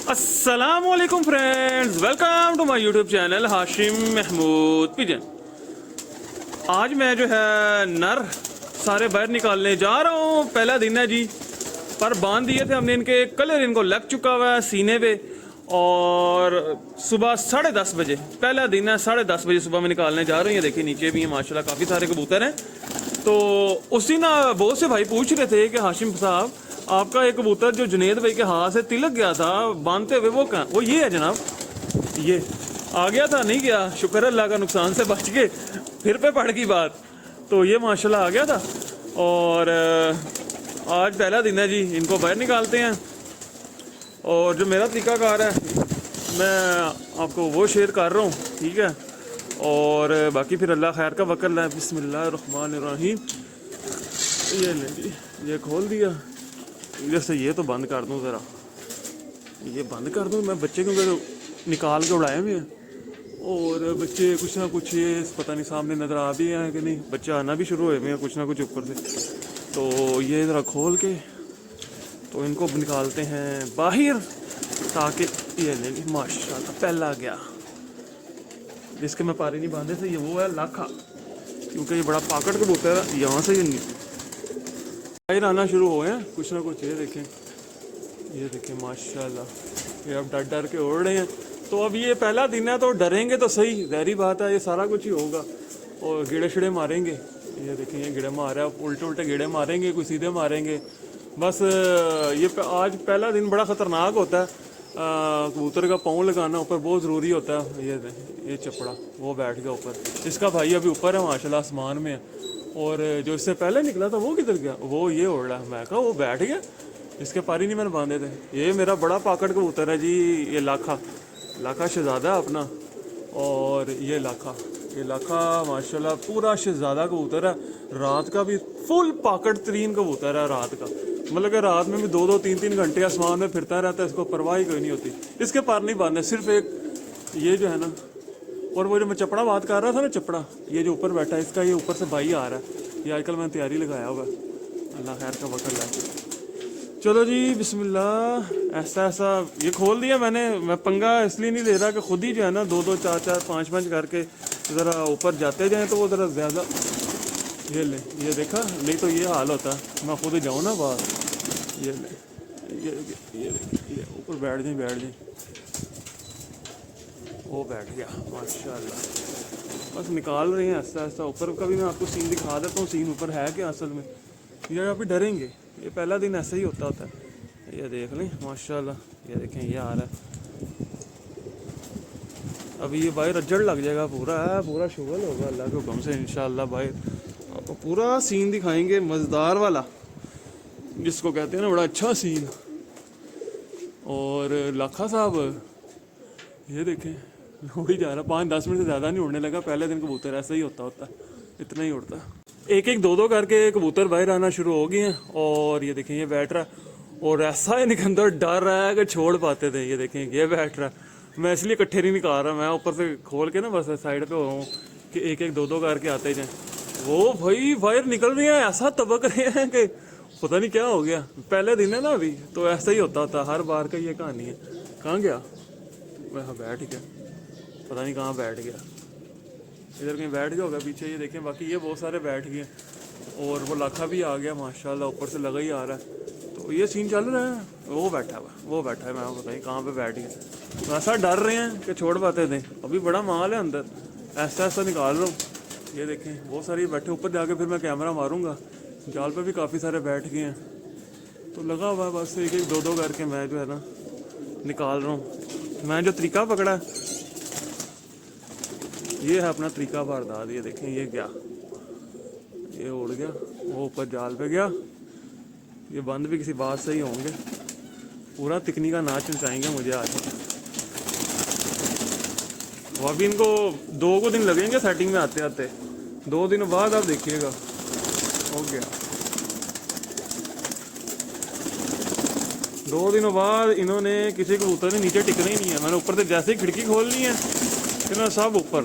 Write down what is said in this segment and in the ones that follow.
अस्सलाम वालेकुम friends, welcome to my YouTube channel Hashim Mahmood pigeon. आज मैं जो है नर सारे बाहर निकालने जा रहा हूँ। पहला दिन है जी, पर बांध दिए थे हमने इनके, कलर इनको लग चुका हुआ है सीने पे। और सुबह 10:30 बजे पहला दिन है, 10:30 बजे सुबह में निकालने जा रहे हैं। देखिए नीचे भी हैं माशाल्लाह, काफ़ी सारे कबूतर हैं। तो उसी ना बहुत से भाई पूछ रहे थे कि हाशिम साहब आपका एक कबूतर जो जुनेद भाई के हाथ से तिलक गया था बांधते हुए, वो कहाँ? वो ये है जनाब, ये आ गया था, नहीं गया, शुक्र अल्लाह का, नुकसान से बच के फिर पे पड़ गई बात। तो ये माशाल्लाह आ गया था। और आज पहला दिन है जी, इनको बाहर निकालते हैं। और जो मेरा तरीकाकार है मैं आपको वो शेयर कर रहा हूँ, ठीक है। और बाकी फिर अल्लाह खैर का वकल है। बिस्मिल्लाहिर्रहमानिर्रहीम। ये ले जी, ये खोल दिया। जैसे ये तो बंद कर दूँ, ज़रा ये बंद कर दूँ मैं। बच्चे क्योंकि निकाल के उड़ाए हुए हैं, और बच्चे कुछ ना कुछ ये पता नहीं सामने नज़र आ भी हैं कि नहीं। बच्चे आना भी शुरू हुए हैं कुछ ना कुछ ऊपर से। तो ये ज़रा खोल के तो इनको निकालते हैं बाहर, ताकि ये ले माशाल्लाह पहला गया। जिसके मैं पारी नहीं बांधे थे, ये वो है लाखा, क्योंकि ये बड़ा पाकड़ कबूतर है। यहाँ से ये बाहर आना शुरू हुए हैं कुछ ना कुछ। ये देखें माशाल्लाह, ये अब डर डर के उड़ रहे हैं। तो अब ये पहला दिन है तो डरेंगे तो सही, ज़हरी बात है, ये सारा कुछ ही होगा। और गिड़े शिड़े मारेंगे, ये देखें ये गिड़े मार रहा है, उल्टे उल्टे गिड़े मारेंगे, कोई सीधे मारेंगे। बस ये आज पहला दिन बड़ा ख़तरनाक होता है। कबूतर का पाँव लगाना ऊपर बहुत ज़रूरी होता है। ये चपड़ा वो बैठ गया ऊपर, इसका भाई अभी ऊपर है माशाल्लाह, आसमान में है। और जो इससे पहले निकला था वो किधर गया? वो ये उड़ रहा है। मैं कहा वो बैठ गया, इसके पारी नहीं मैंने बांधे थे। ये मेरा बड़ा पाकड़ कबूतर है जी, ये लाखा शहज़ादा है अपना। और ये लाखा माशाल्लाह पूरा शहज़ादा कबूतर है। रात का भी फुल पाकड़ तरीन कबूतर है रात का, मतलब कि रात में भी 2-2, 3-3 घंटे आसमान में फिरता रहता है। इसको परवाह ही कोई नहीं होती। इसके पार नहीं बांधे, सिर्फ एक ये जो है ना। और वो जो मैं चपड़ा बात कर रहा था ना, चपड़ा ये जो ऊपर बैठा है, इसका ये ऊपर से भाई आ रहा है। ये आजकल मैंने तैयारी लगाया हुआ है, अल्लाह खैर का वकल है। चलो जी बिस्मिल्लाह। ऐसा ये खोल दिया मैंने। मैं पंगा इसलिए नहीं ले रहा कि खुद ही जो है ना 2-2, 4-4, 5-5 करके ज़रा ऊपर जाते जाएँ तो वो ज़रा ज़्यादा। ये देखा, नहीं तो ये हाल होता है, मैं खुद ही जाऊँ ना बाहर। ये ऊपर बैठ जाए, वो बैठ गया माशाल्लाह। बस निकाल रहे हैं ऐसा ऊपर का भी। मैं आपको सीन दिखा देता हूँ, सीन ऊपर है क्या असल में। ये आप डरेंगे, ये पहला दिन ऐसा ही होता है। ये देख लें माशाल्लाह, ये देखें ये आ रहा है। अभी ये भाई रज्जड़ लग जाएगा, पूरा शुगल होगा अल्लाह के हुक्म से इंशाल्लाह। भाई आपको पूरा सीन दिखाएंगे, मज़ेदार वाला, जिसको कहते हैं ना बड़ा अच्छा सीन। और लाखा साहब ये देखें उड़ ही जा रहा, 5-10 मिनट से ज़्यादा नहीं उड़ने लगा। पहले दिन कबूतर ऐसा ही होता इतना ही उड़ता। एक 2-2 करके कबूतर बाहर आना शुरू हो गए हैं। और ये देखें ये बैठ रहा है, और ऐसा इनके अंदर डर रहा है कि छोड़ पाते थे। ये देखें ये बैठ रहा है। मैं इसलिए इकट्ठे नहीं निकाल रहा, मैं ऊपर से खोल के ना बस साइड पे हो रहा हूँ कि एक 2-2 करके आते जाएँ। वो भाई बाहर निकल रहे हैं, ऐसा तबक रहे हैं कि पता नहीं क्या हो गया। पहले दिन है ना अभी, तो ऐसा ही होता हर बार का ये कहानी है। कहाँ गया? वहाँ बैठ गया, पता नहीं कहाँ बैठ गया, इधर कहीं बैठ गया होगा पीछे। ये देखें बाकी ये बहुत सारे बैठ गए। और वो लाखा भी आ गया माशाल्लाह, ऊपर से लगा ही आ रहा है। तो ये सीन चल रहा है। वो बैठा है, मैं पता नहीं कहाँ पे बैठ गया। ऐसा डर रहे हैं कि छोड़ पाते थे। अभी बड़ा माल है अंदर, ऐसा निकाल रहा हूँ। ये देखें बहुत सारे बैठे, ऊपर जाके फिर मैं कैमरा मारूँगा। जाल पे भी काफ़ी सारे बैठ गए हैं, तो लगा हुआ है बस एक 2-2 करके मैं जो है ना निकाल रहा हूँ। मैं जो तरीका पकड़ा ये है अपना तरीका वारदात। ये देखें ये गया, ये उड़ गया, वो ऊपर जाल पे गया। ये बंद भी किसी बात से ही होंगे, पूरा तिकनी का नाच नचाएंगे मुझे आज। वो अभी इनको 2 दिन लगेंगे सेटिंग में आते 2 दिन बाद आप देखिएगा हो गया। 2 दिनों बाद इन्होंने किसी कबूतर ने नीचे टिकना ही नहीं है। मैंने ऊपर से जैसे ही खिड़की खोलनी है कि ना सब ऊपर।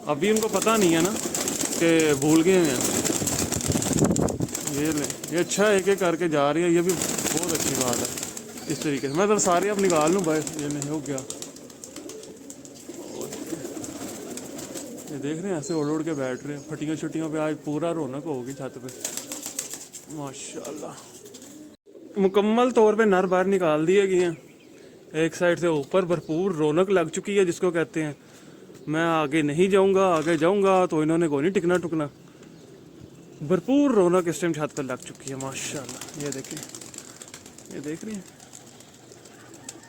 अभी इनको पता नहीं है ना कि भूल गए हैं। ये अच्छा एक करके जा रही है, ये भी बहुत अच्छी बात है। इस तरीके से। मैं तो सारे अब निकाल लूँ भाई, ये नहीं हो गया। ये देख रहे हैं ऐसे उड़ उड़ के बैठ रहे हैं, फटियों छुट्टियों पे आज पूरा रौनक होगी छत पे माशाल्लाह। मुकम्मल तौर पे नर बाहर निकाल दिए गए हैं, एक साइड से ऊपर भरपूर रौनक लग चुकी है जिसको कहते हैं। मैं आगे नहीं जाऊंगा, आगे जाऊंगा तो इन्होंने को नहीं टिकना टुकना। भरपूर रौनक इस टाइम छत पर लग चुकी है माशाल्लाह। ये देखिए, ये देख रही हैं,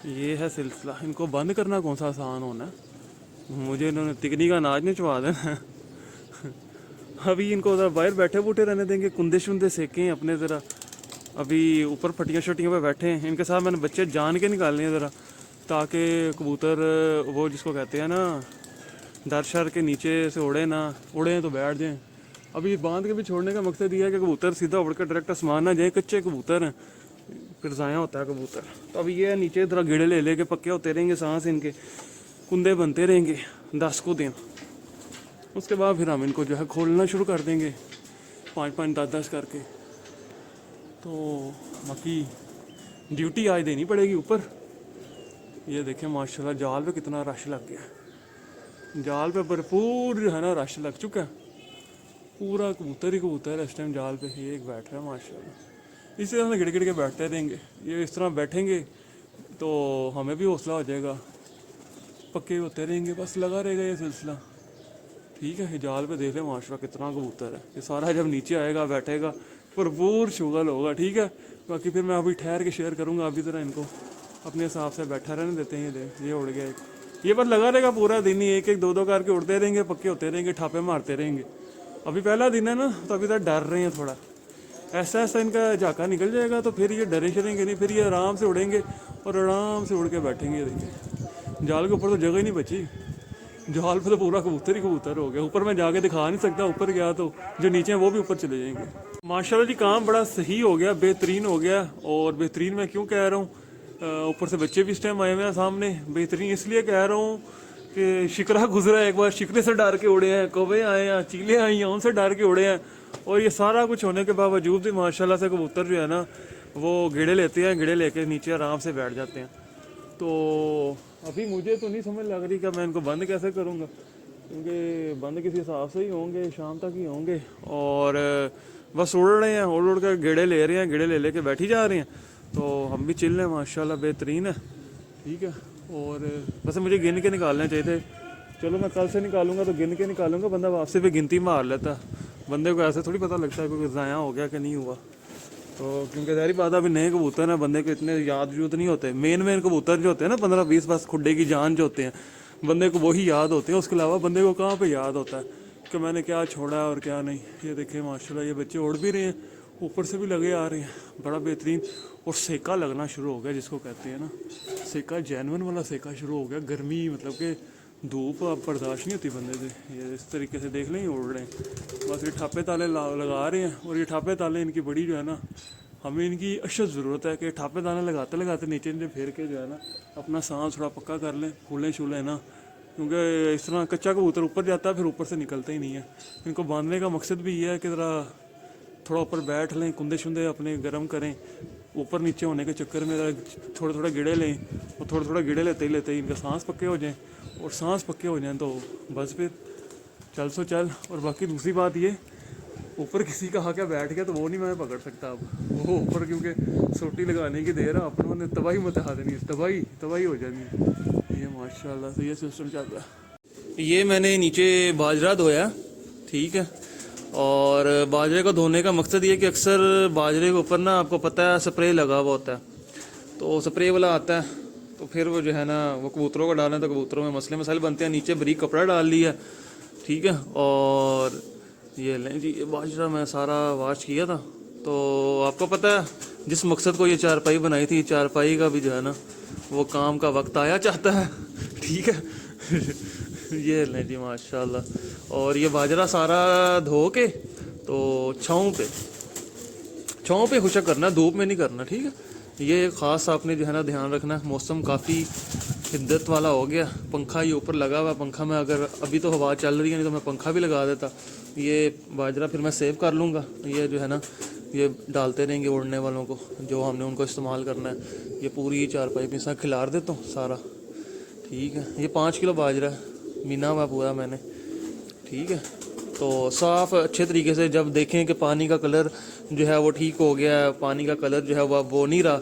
ये है सिलसिला। इनको बंद करना कौन सा आसान होना है, मुझे इन्होंने तिकनी का अनाज नहीं चबा देना। अभी इनको ज़रा बाहर बैठे बूठे रहने देंगे, कुंदे शुंदे सेकें अपने ज़रा। अभी ऊपर फटियाँ शटियों पे बैठे हैं, इनके साथ मैंने बच्चे जान के निकालने हैं ज़रा, ताकि कबूतर वो जिसको कहते हैं ना डर शर के नीचे से उड़े ना, उड़े तो बैठ जाएँ। अभी बांध के भी छोड़ने का मकसद ये है कि कबूतर सीधा उड़ कर डायरेक्ट आसमान ना जाए, कच्चे कबूतर हैं फिर ज़ाया होता है कबूतर। तो अभी ये नीचे ज़रा गिड़े ले ले के पक्के होते रहेंगे, सांस इनके कुंदे बनते रहेंगे 10 को दिन। उसके बाद फिर हम इनको जो है खोलना शुरू कर देंगे 5-5 10-10 करके। तो बाकी ड्यूटी आज देनी पड़ेगी ऊपर। ये देखें माशाल्लाह जाल पे कितना रश लग गया, जाल पे भरपूर जो है ना रश लग चुका है। पूरा कबूतर ही कबूतर है इस टाइम जाल पे। ये एक बैठ रहा है माशाल्लाह। इसी तरह गिड़ गिड़ के बैठते रहेंगे, ये इस तरह बैठेंगे तो हमें भी हौसला हो जाएगा, पक्के होते रहेंगे, बस लगा रहेगा ये सिलसिला। ठीक है, जाल पे देख रहे माशाल्लाह कितना कबूतर है। ये सारा जब नीचे आएगा बैठेगा भरपूर शुगल होगा। ठीक है, बाकी फिर मैं अभी ठहर के शेयर करूँगा। अभी तरह इनको अपने हिसाब से बैठा रहने देते हैं। ये उड़ गया एक, ये बस लगा रहेगा पूरा दिन ही, एक एक दो दो करके उड़ते रहेंगे, पक्के होते रहेंगे, ठापे मारते रहेंगे। अभी पहला दिन है ना, तो अभी तक डर रहे हैं थोड़ा। ऐसा ऐसा इनका झाका निकल जाएगा तो फिर ये डरे शरेंगे नहीं, फिर ये आराम से उड़ेंगे और आराम से उड़ के बैठेंगे। देखिए जाल के ऊपर तो जगह ही नहीं बची, जाल पे तो पूरा कबूतर ही कबूतर हो गया। ऊपर मैं जाके दिखा नहीं सकता, ऊपर गया तो जो नीचे हैं वो भी ऊपर चले जाएंगे। माशाल्लाह जी काम बड़ा सही हो गया, बेहतरीन हो गया। और बेहतरीन मैं क्यों कह रहा हूँ, ऊपर से बच्चे भी इस टाइम आए हुए हैं सामने। बेहतरीन इसलिए कह रहा हूँ कि शिकरा गुजरा, एक बार शिकरे से डर के उड़े हैं, कौवे आए हैं, चीले आई हैं, उनसे डर के उड़े हैं। और ये सारा कुछ होने के बावजूद भी माशाल्लाह से कबूतर जो है ना वो गिड़े लेते हैं, गिड़े लेके नीचे आराम से बैठ जाते हैं। तो अभी मुझे तो नहीं समझ लग रही कि मैं इनको बंद कैसे करूँगा, क्योंकि बंद किसी हिसाब से ही होंगे, शाम तक ही होंगे। और बस उड़ रहे हैं, उड़ उड़ कर गिड़े ले रहे हैं, गिड़े ले लेके बैठी जा रहे हैं। तो हम भी चिल हैं माशाल्लाह, बेहतरीन है। ठीक है, और वैसे मुझे गिन के निकालने चाहिए थे। चलो मैं कल से निकालूंगा तो गिन के निकालूंगा, बंदा वापसी पे गिनती मार लेता। बंदे को ऐसे थोड़ी पता लगता है कोई ज़ाया हो गया कि नहीं हुआ। तो क्योंकि ज़ाहिर बात है अभी नए कबूतर हैं, बंदे को इतने याद यूद नहीं होते। मेन कबूतर जो होते हैं ना 15-20 बस खुड्डे की जान जो होते हैं, बंदे को वही याद होते हैं। उसके अलावा बंदे को कहाँ पे याद होता है कि मैंने क्या छोड़ा है और क्या नहीं। ये देखें माशाल्लाह ये बच्चे उड़ भी रहे हैं, ऊपर से भी लगे आ रहे हैं, बड़ा बेहतरीन। और सेका लगना शुरू हो गया जिसको कहते हैं ना, सेका जेनवन वाला सेका शुरू हो गया। गर्मी मतलब कि धूप अब बर्दाश्त नहीं होती बंदे से। ये इस तरीके से देख लें उड़ रहे हैं, बस ये ठापे ताले लगा रहे हैं। और ये ठापे ताले इनकी बड़ी जो है ना, हमें इनकी अशद ज़रूरत है कि ठापे ताले लगाते लगाते नीचे नीचे फेर के जो है ना अपना सांस थोड़ा पक्का कर लें, फूलें शूलें ना। क्योंकि इस तरह कच्चा कबूतर ऊपर जाता है फिर ऊपर से निकलता ही नहीं है। इनको बांधने का मकसद भी ये है कि ज़रा थोड़ा ऊपर बैठ लें, कुंदे शुंदे अपने गर्म करें। ऊपर नीचे होने के चक्कर में थोड़ा थोड़ा गिड़े लें, और थोड़ा थोड़ा गिड़े लेते ही इनका सांस पक्के हो जाएं। और सांस पक्के हो जाएं तो बस फिर चल सो चल। और बाकी दूसरी बात ये, ऊपर किसी का आके बैठ गया तो वो नहीं मैं पकड़ सकता अब। वो ऊपर क्योंकि सोटी लगाने की देर है, अपनों ने तबाही मचा देनी है, तबाही हो जानी है। ये माशाल्लाह से ये सिस्टम चल रहा है। ये मैंने नीचे बाजरा धोया, ठीक है। और बाजरे को धोने का मकसद ये कि अक्सर बाजरे के ऊपर ना आपको पता है स्प्रे लगा हुआ होता है, तो स्प्रे वाला आता है तो फिर वो जो है ना वो कबूतरों को डालना, तो कबूतरों में मसले मसाइल बनते हैं। नीचे बारीक कपड़ा डाल लिया, ठीक है। और ये लें जी, ये बाजरा मैं सारा वाश किया था। तो आपको पता है जिस मकसद को ये चारपाई बनाई थी, चारपाई का भी जो है ना वो काम का वक्त आया चाहता है, ठीक है। ये लें जी माशाल्लाह। और ये बाजरा सारा धो के तो छाँव पे खुशक करना, धूप में नहीं करना, ठीक है। ये ख़ास आपने जो है ना ध्यान रखना। मौसम काफ़ी हिद्दत वाला हो गया, पंखा ये ऊपर लगा हुआ, पंखा में अगर अभी तो हवा चल रही है, नहीं तो मैं पंखा भी लगा देता। ये बाजरा फिर मैं सेव कर लूँगा। ये जो है ना ये डालते रहेंगे उड़ने वालों को, जो हमने उनको इस्तेमाल करना है। ये पूरी चारपाई के साथ खिलार देता हूँ सारा, ठीक है। ये 5 किलो बाजरा मीना हुआ पूरा मैंने, ठीक है। तो साफ़ अच्छे तरीके से जब देखें कि पानी का कलर जो है वो ठीक हो गया है, पानी का कलर जो है वो नहीं रहा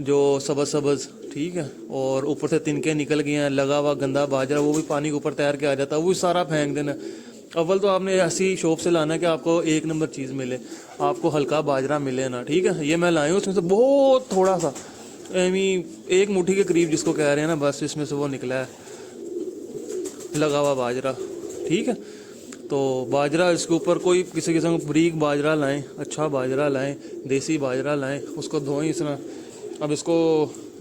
जो सब्ज़, ठीक है, और ऊपर से तिनके निकल गए हैं, लगा हुआ गंदा बाजरा वो भी पानी के ऊपर तैर के आ जाता है, वो भी सारा फेंक देना। अव्वल तो आपने ऐसी शॉप से लाना है कि आपको 1 नंबर चीज़ मिले, आपको हल्का बाजरा मिले ना, ठीक है। ये मैं लाया हूँ, उसमें से बहुत थोड़ा सा एक मुट्ठी के करीब जिसको कह रहे हैं ना, बस इसमें से वो निकला है लगा हुआ बाजरा, ठीक है। तो बाजरा इसके ऊपर कोई किसी किस्म का बारीक बाजरा लाएं, अच्छा बाजरा लाएं, देसी बाजरा लाएं, उसको धोएं इस तरह। अब इसको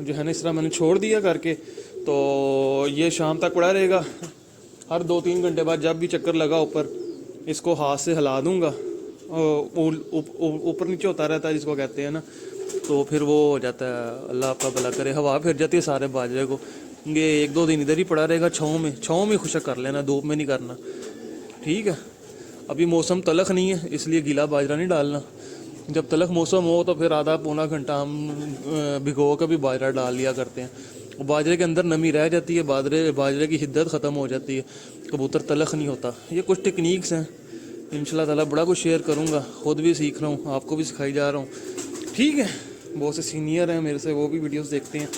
जो है ना इस तरह मैंने छोड़ दिया करके, तो ये शाम तक पड़ा रहेगा। हर 2-3 घंटे बाद जब भी चक्कर लगा ऊपर, इसको हाथ से हिला दूंगा, ऊपर नीचे होता रहता है जिसको कहते हैं ना, तो फिर वो हो जाता है, अल्लाह आपका भला करे, हवा फिर जाती है सारे बाजरे को। ये 1-2 दिन इधर ही पड़ा रहेगा छाँव में खुशक कर लेना, धूप में नहीं करना, ठीक है। अभी मौसम तलख नहीं है इसलिए गीला बाजरा नहीं डालना, जब तलख मौसम हो तो फिर आधा पौना घंटा हम भिगो कर भी बाजरा डाल लिया करते हैं। बाजरे के अंदर नमी रह जाती है, बाजरे की हिद्दत ख़त्म हो जाती है, कबूतर तलख नहीं होता। ये कुछ टेक्निक्स हैं, इंशाल्लाह ताला बड़ा कुछ शेयर करूँगा, ख़ुद भी सीख रहा हूँ, आपको भी सिखाई जा रहा हूँ, ठीक है। बहुत से सीनियर हैं मेरे से, वो भी वीडियोस देखते हैं।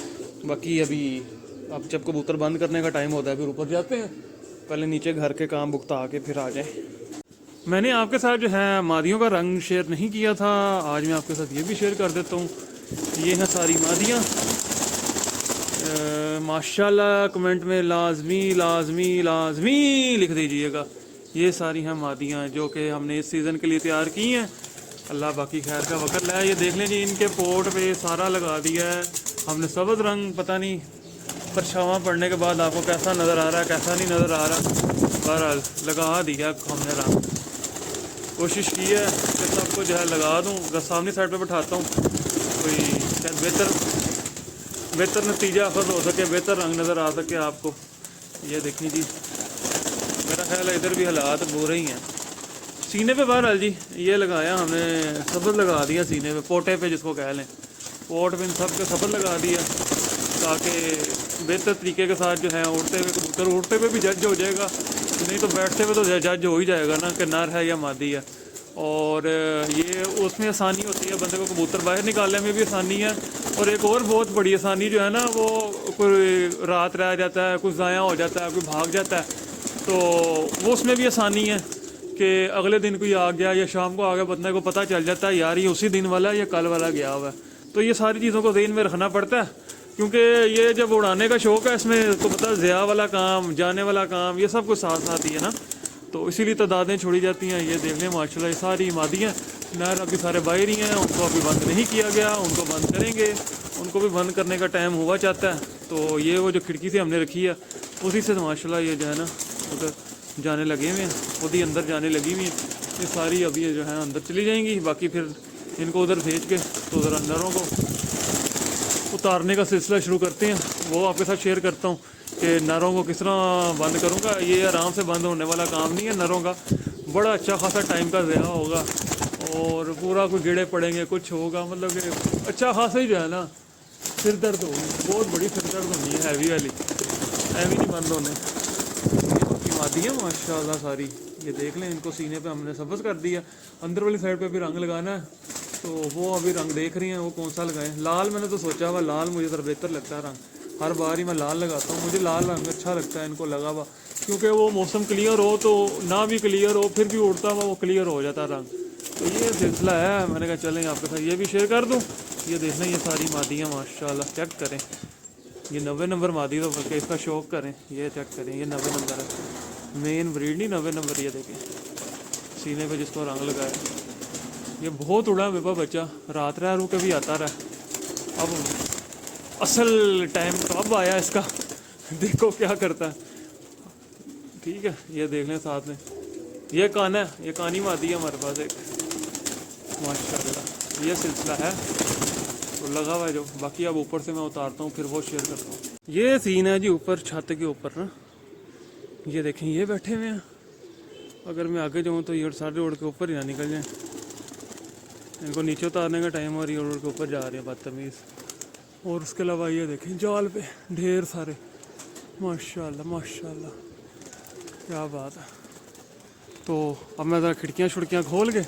बाकी अभी अब जब कबूतर बंद करने का टाइम होता है फिर ऊपर जाते हैं, पहले नीचे घर के काम भुगता के फिर आ जाए। मैंने आपके साथ जो है मादियों का रंग शेयर नहीं किया था, आज मैं आपके साथ ये भी शेयर कर देता हूँ। ये हैं सारी मादियाँ, माशाल्लाह कमेंट में लाजमी लाजमी लाजमी लिख दीजिएगा। ये सारी हैं मादियाँ जो कि हमने इस सीज़न के लिए तैयार की हैं, अल्लाह बाकी खैर का वक्त लाए। ये देख लें जी, इनके पोर्ट पे सारा लगा दिया है हमने सब्ज़ रंग, पता नहीं परछावां पड़ने के बाद आपको कैसा नज़र आ रहा है कैसा नहीं नज़र आ रहा, बहरहाल लगा दिया हमने रंग। कोशिश की है कि सबको जो है लगा दूँ, अगर सामने साइड पे बैठाता हूँ कोई शायद बेहतर नतीजा अखज़ हो सके, बेहतर रंग नज़र आ सके आपको। ये देखिए जी, मेरा ख्याल है इधर भी हालात बुरे ही हैं। सीने पे बहरहाल जी ये लगाया हमने, सब्ज़ लगा दिया सीने पे, पोटे पे जिसको कह लें, पोट पे इन सब के सब्ज़ लगा दिया ताकि बेहतर तरीके के साथ जो है उड़ते हुए कबूतर उड़ते हुए भी जज हो जाएगा, नहीं तो बैठते हुए तो जज हो ही जाएगा ना कि नर है या मादी है। और ये उसमें आसानी होती है, बंदे को कबूतर बाहर निकालने में भी आसानी है। और एक और बहुत बड़ी आसानी जो है ना, वो कोई रात रह जाता है, कुछ ज़ाया हो जाता है, कोई भाग जाता है, तो वो उसमें भी आसानी है कि अगले दिन कोई आ गया या शाम को आ गया, बंदे को पता चल जाता है यार ये उसी दिन वाला है या कल वाला गया हुआ है। तो ये सारी चीज़ों को ज़हन में रखना पड़ता है, क्योंकि ये जब उड़ाने का शौक़ है इसमें तो पता ज़िया वाला काम, जाने वाला काम, ये सब कुछ साथ साथ ही है ना, तो इसीलिए तादादें छोड़ी जाती हैं। ये देख लें माशाल्लाह ये सारी मादियाँ, नर अभी सारे बाहर ही हैं, उनको अभी बंद नहीं किया गया, उनको बंद करेंगे, उनको भी बंद करने का टाइम हुआ चाहता है। तो ये वो जो खिड़की से हमने रखी है उसी से माशाल्लाह ये जो है ना उधर जाने लगे हुए हैं, खुद ही अंदर जाने लगी हुई हैं। ये सारी अभी जो है अंदर चली जाएंगी, बाकी फिर इनको उधर भेज के तो ज़रा नरों को उतारने का सिलसिला शुरू करते हैं, वो आपके साथ शेयर करता हूँ कि नरों को किस तरह बंद करूँगा। ये आराम से बंद होने वाला काम नहीं है, नरों का बड़ा अच्छा खासा टाइम का ज़या होगा और पूरा कोई कीड़े पड़ेंगे, कुछ होगा, मतलब कि अच्छा खासा ही जो है ना सिर दर्द होगी, बहुत बड़ी सिर दर्द होनी है हैवी वाली, हैवी नहीं बंद होने। ये मादी है माशाल्लाह सारी, ये देख लें, इनको सीने पे हमने सब्ज़ कर दिया। अंदर वाली साइड पे भी रंग लगाना है, तो वो अभी रंग देख रही हैं वो कौन सा लगाएं। लाल मैंने तो सोचा हुआ, लाल मुझे ज़रा बेहतर लगता है रंग, हर बार ही मैं लाल लगाता हूँ, मुझे लाल रंग अच्छा लगता है इनको लगा हुआ, क्योंकि वो मौसम क्लियर हो तो ना भी क्लियर हो फिर भी उड़ता हुआ वो क्लियर हो जाता रंग। तो ये सिलसिला है, मैंने कहा चलें आपके साथ ये भी शेयर कर दूँ। ये देख लें ये सारी मादियाँ माशाल्लाह, चेक करें, ये 90 नंबर मादी, तो बल्कि इसका शौक़ करें, ये चेक करें, ये 90 नंबर है, मेन ब्रीड नहीं 90 नंबर। ये देखें सीने पे जिसको रंग लगाया, ये बहुत उड़ा बेबा बच्चा, रात रह रू के भी आता रहा। अब असल टाइम तो अब आया इसका देखो क्या करता है, ठीक है। ये देख लें साथ में ये कान है, ये कानी मादी है हमारे पास एक माशाल्लाह, ये सिलसिला है तो लगा हुआ है जो। बाकी अब ऊपर से मैं उतारता हूँ फिर वो शेयर करता हूँ। ये सीन है जी ऊपर छत के ऊपर ना, ये देखें ये बैठे हुए हैं, अगर मैं आगे जाऊँ तो ये सारे उड़ के ऊपर ही ना निकल जाए। इनको नीचे उतारने का टाइम और ये रोड के ऊपर जा रहे हैं बदतमीज़। और उसके अलावा ये देखें जाल पे ढेर सारे, माशाल्लाह माशाल्लाह, क्या बात है। तो अब मैं ज़रा खिड़कियाँ छुड़कियाँ खोल के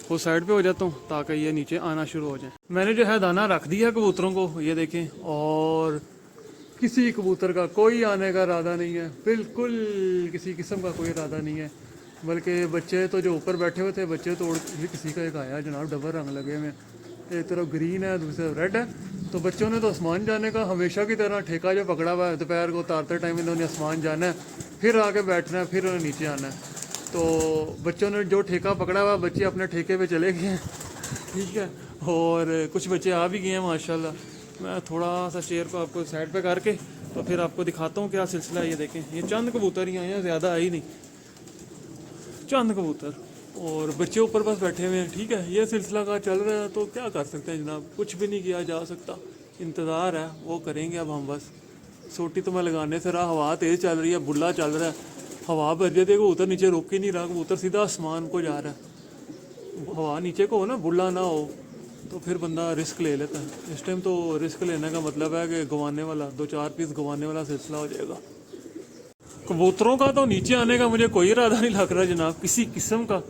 वो साइड पे हो जाता हूँ ताकि ये नीचे आना शुरू हो जाए। मैंने जो है दाना रख दिया कबूतरों को, ये देखें, और किसी कबूतर का कोई आने का इरादा नहीं है, बिल्कुल किसी किस्म का कोई इरादा नहीं है। बल्कि बच्चे तो जो ऊपर बैठे हुए थे, बच्चे तो ये किसी का एक आया जनाब, डबल रंग लगे हुए, एक तरफ ग्रीन है दूसरी तरफ रेड है। तो बच्चों ने तो आसमान जाने का हमेशा की तरह ठेका जो पकड़ा हुआ है, दोपहर को उतारते टाइम इन्होंने आसमान जाना है, फिर आके बैठना है, फिर उन्हें नीचे आना है। तो बच्चों ने जो ठेका पकड़ा हुआ, बच्चे अपने ठेके पे चले गए हैं, ठीक है। और कुछ बच्चे आ भी गए हैं माशाल्लाह। मैं थोड़ा सा चेयर को आपको साइड पे करके तो फिर आपको दिखाता हूँ क्या सिलसिला है। ये देखें, ये चंद कबूतर ही आए हैं, ज़्यादा आई नहीं, चंद कबूतर, और बच्चे ऊपर बस बैठे हुए हैं, ठीक है। ये सिलसिला का चल रहा है तो क्या कर सकते हैं जनाब, कुछ भी नहीं किया जा सकता, इंतज़ार है वो करेंगे अब हम बस। सोटी तो मैं लगाने से रहा, हवा तेज़ चल रही है, बुल्ला चल रहा है, हवा भर जाती है, कबूतर नीचे रोक ही नहीं रहा, कबूतर सीधा आसमान को जा रहा है। हवा नीचे को हो ना, बुल्ला ना हो तो फिर बंदा रिस्क ले लेता है। इस टाइम तो रिस्क लेने का मतलब है कि गंवाने वाला, 2-4 पीस गंवाने वाला सिलसिला हो जाएगा। कबूतरों का तो नीचे आने का मुझे कोई इरादा नहीं लग रहा जनाब, किसी किस्म का।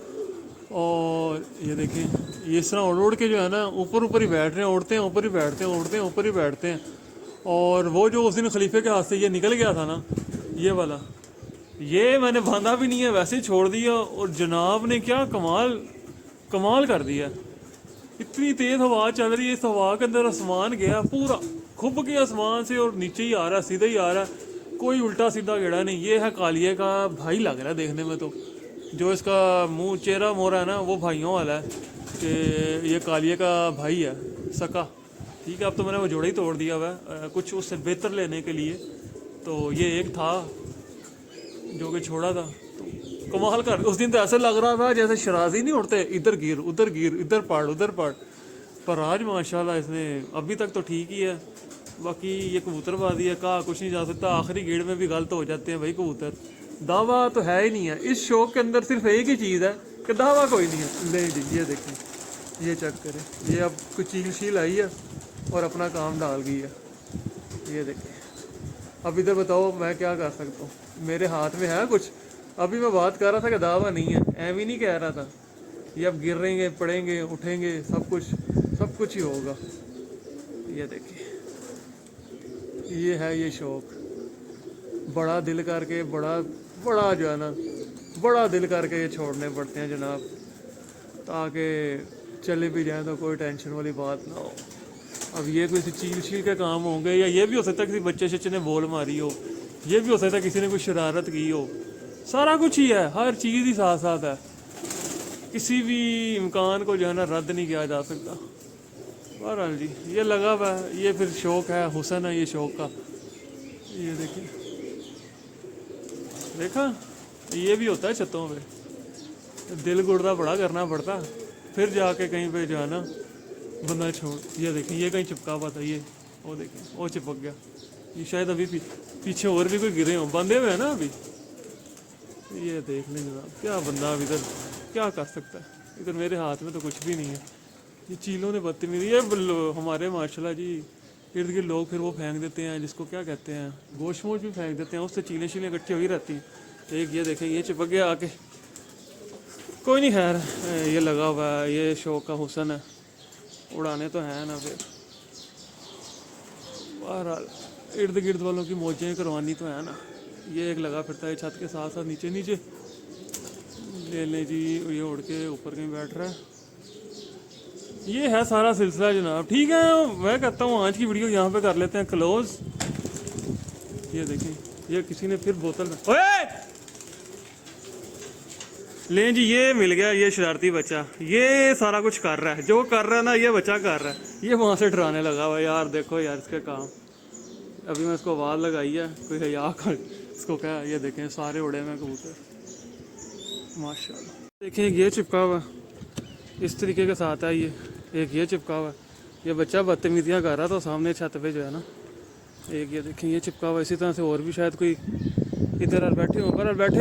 और ये देखें, ये इस तरह उड़ के जो है ना ऊपर ऊपर ही बैठ रहे हैं, उड़ते हैं ऊपर ही बैठते हैं, उड़ते हैं ऊपर ही बैठते हैं। और वो जो उस दिन खलीफे के हाथ से ये निकल गया था ना, ये वाला, ये मैंने बांधा भी नहीं है, वैसे ही छोड़ दिया। और जनाब ने क्या कमाल कमाल कर दिया, इतनी तेज़ हवा चल रही है, इस हवा के अंदर आसमान गया पूरा, खुब गया आसमान से और नीचे ही आ रहा है, सीधा ही आ रहा है, कोई उल्टा सीधा गेड़ा नहीं। ये है कालिए का भाई लग रहा है देखने में, तो जो इसका मुंह चेहरा मोरा है ना वो भाइयों वाला है, कि ये कालिए का भाई है सका, ठीक है। अब तो मैंने वो जोड़ा ही तोड़ दिया हुआ है कुछ उससे बेहतर लेने के लिए। तो ये एक था जो कि छोड़ा था, तो कमाल कर, उस दिन तो ऐसा लग रहा था जैसे शराजी नहीं उड़ते, इधर गिर उधर गिर, इधर पड़ उधर पड़। पर आज माशाल्लाह इसने, अभी तक तो ठीक ही है। बाकी ये कबूतरबाजी है, कहा कुछ नहीं जा सकता, आखिरी गेड़ में भी गलत हो जाते हैं भाई कबूतर, दावा तो है ही नहीं है। इस शौक के अंदर सिर्फ एक ही चीज़ है कि दावा कोई नहीं है। नहीं जी, ये देखें, ये चेक करें, ये अब कुछ चील शील आई है और अपना काम डाल गई है, ये देखें। अब इधर बताओ मैं क्या कर सकता हूँ, मेरे हाथ में है कुछ। अभी मैं बात कर रहा था कि दावा नहीं है, एवं नहीं कह रहा था। ये अब गिरेंगे, पड़ेंगे, उठेंगे, सब कुछ ही होगा। ये देखिए, ये है ये शौक, बड़ा दिल करके, बड़ा जो है ना, बड़ा दिल करके ये छोड़ने पड़ते हैं जनाब, ताकि चले भी जाएं तो कोई टेंशन वाली बात ना हो। अब ये कोई चील शील के काम होंगे, या ये भी हो सकता है किसी बच्चे शच्चे ने बोल मारी हो, ये भी हो सकता है किसी ने कोई शरारत की हो, सारा कुछ ही है, हर चीज़ ही साथ साथ है, किसी भी इम्कान को जो है ना रद्द नहीं किया जा सकता। बहरहाल जी, ये लगा हुआ है, ये फिर शौक है, हुसन है ये शौक का। ये देखिए, देखा, ये भी होता है छतों पे, दिल गुर्दा बड़ा करना पड़ता, फिर जाके कहीं पे जो है ना बंदा छोड़। ये देखें, ये कहीं चिपका हुआ था, ये वो देखें, वो चिपक गया। ये शायद अभी पीछे और भी कोई गिरे हों, बंधे हुए हैं ना अभी। ये देख लें जनाब, क्या बंदा अब इधर क्या कर सकता है, इधर मेरे हाथ में तो कुछ भी नहीं है। ये चीलों ने बदतमीजी, ये हमारे माशाल्लाह जी इर्द गिर्द लोग फिर वो फेंक देते हैं, जिसको क्या कहते हैं, गोश्त वोश भी फेंक देते हैं, उससे चीलें शीलें इकट्ठी हुई रहती हैं। एक ये देखें, ये चिपक गया आके, कोई नहीं, खैर ये लगा हुआ है, ये शौक का हुसन है, उड़ाने तो हैं ना फिर। बहरहाल इर्द गिर्द वालों की मौजें करवानी तो है ना। ये एक लगा फिरता है छत के साथ साथ नीचे नीचे, ले लें जी, ये उड़ के ऊपर कहीं बैठ रहा है। ये है सारा सिलसिला जनाब, ठीक है। मैं कहता हूँ आज की वीडियो यहाँ पे कर लेते हैं क्लोज। ये देखें, ये किसी ने फिर बोतल में, ओए लें जी, ये मिल गया, ये शरारती बच्चा, ये सारा कुछ कर रहा है, जो कर रहा है ना ये बच्चा कर रहा है। ये वहाँ से डराने लगा हुआ, यार देखो यार इसके काम। अभी मैं इसको आवाज़ लगाई है, कोई हया कर इसको क्या। ये देखें, सारे उड़े में कबूतर माशाल्लाह। देखें, ये चिपका हुआ इस तरीके के साथ है, ये एक ये चिपका हुआ, ये बच्चा बदतमीजियाँ कर रहा था सामने छत पे जो है ना। एक ये देखें, ये चिपका हुआ, इसी तरह से और भी शायद कोई इधर बैठे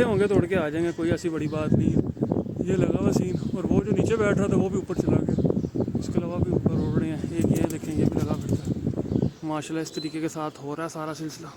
होंगे, तो उड़ के आ जाएंगे, कोई ऐसी बड़ी बात नहीं है। ये लगा हुआ सीन, और वो जो नीचे बैठ रहा था वो भी ऊपर चला गया। हवा भी ऊपर उड़ रहे हैं। एक ये देखें, ये भी लगा फिरता है। माशाल्लाह इस तरीके के साथ हो रहा है सारा सिलसिला।